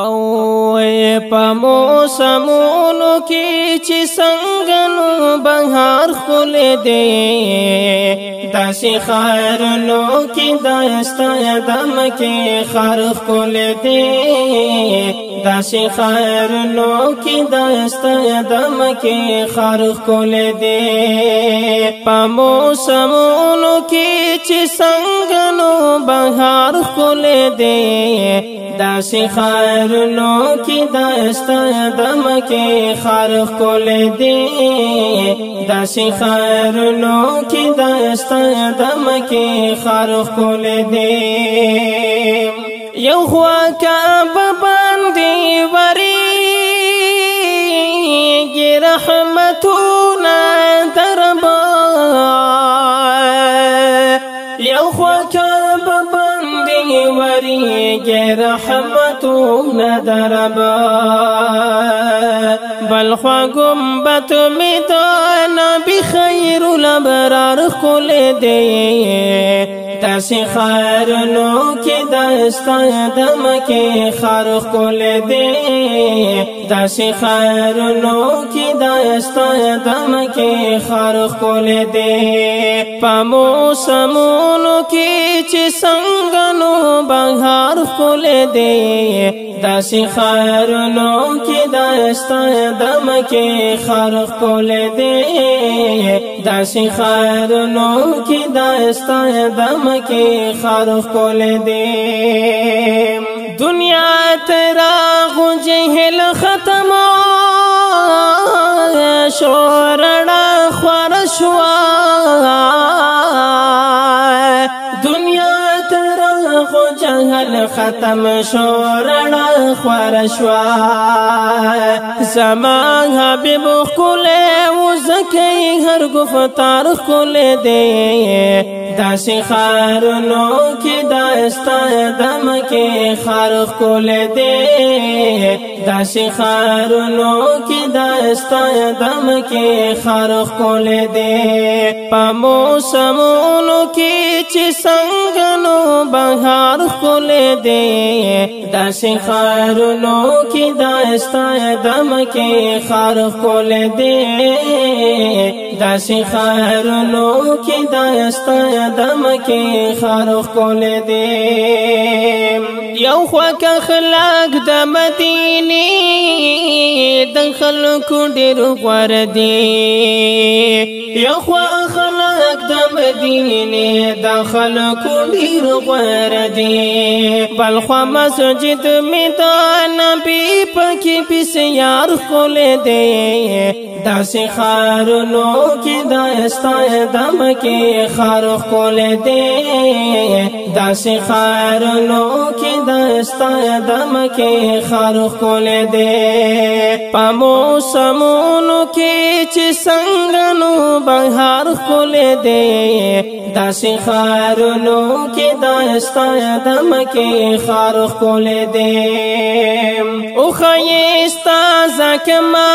او په موسمونو کې چې څنګه نو بهار خولې دی داسې خارونو کې داستا دم کې خار خولې دی داسې خارونو کې داستا دم کې خار خولې دی په موسمونو کې چې څنګه نو بهار خولې دی داسې خارونو کې داستا دم کې خار خولې دی داسې خارونو کې داستا دم کې خار خولې دی یو خوا کعبه باندې وریږي رحمتونه دربا یو خوا کعبه باندې وریږي رحمتونه دربا بل خوا گنبت می تو نبی خیر الابرار خولې دی داسې خارونو کې داستا دم کې خار خولې دی داسې خارونو کې داستا دم کې خار خولې دی په موسمونو کې چې څنګه نو بهار خولې دی داسې خارونو کې داستا دم کې خار خولې دی داسې خارونو کې داستا دم کې خار خولې دی دنیا تراغو جهل ختم شورړه خور شوا دنیا تراغو جهل ختم شورړه خور شوا زمان حبیب خولې وزکې هر گفتار خولې دی داسې خارونو کې داستا دم کې خار خولې دی داسې خارونو کې داستا دم کې خار خولې دی په موسمونو کې چې څنګه نو بهار خولې دی داسې خارونو کې داستا دم کې خار خولې دی داسې خارونو کې داستا دم کې خار خولې دی یو خوا اخلاق د مدینه د خلکو ډېر غوړ دی یو خوا اخلاق د مدینه د خلکو ډېر غوړ دی بل خوا مسجد می د نبی پکې بسیار خولې دی داسې خارونو کې داستا دم کې خار خولې دی داسې خارونو کې داستا دم کې خار خولې دی په موسمونو کې چې څنګه نو بهار خولې دی داسې خارونو کې داستا دم کې خار خولې دی او خیستا زکما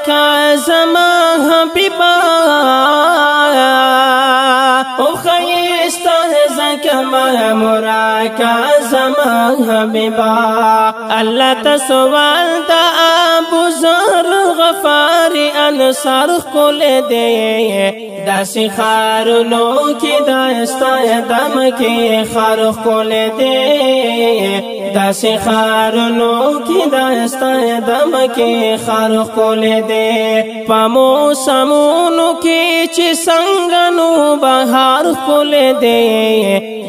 کا زما حبیبا او خیستا زکما کا زما حبیبا اللہ تسوال دا ابو ذر غفاری انصار خولې دی داسې خارونو کې داستا دم کې خار خولې دی داسې خارونو کې داستا دم کې خار خولې دی په موسمونو کې چې څنګه نو بهار خولې دی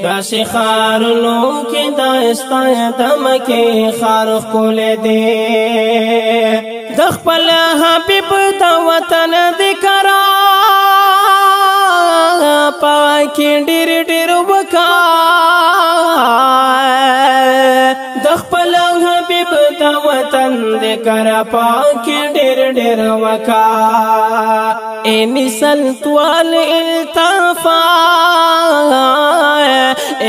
داسې خارونو کې داستا دم کې خار خولې دی د خپل حبیب د وطن ذکر پاکي ډېر ډېر وکا د خپل حبیب د وطن ذکر پاکي ډېر ډېر وکا ای مثال طوال التفا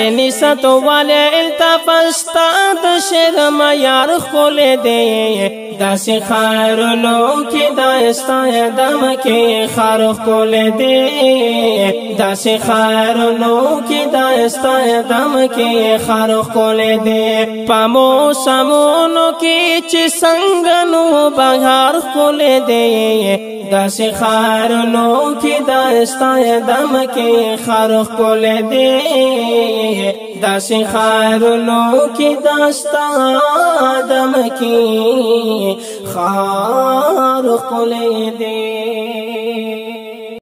انیست والے التفست د شعر معیار خولې دی داسې خارونو کې داستا دم کې خار خولې دی داسې خارونو کې داستا دم کې خار خولې دی په موسمونو کې چې څنګه نو بهار خولې دی داسې خارونو کې داستا دم کې خار خولې دی داسې خارونو کې داستا دم کې خار خولې دی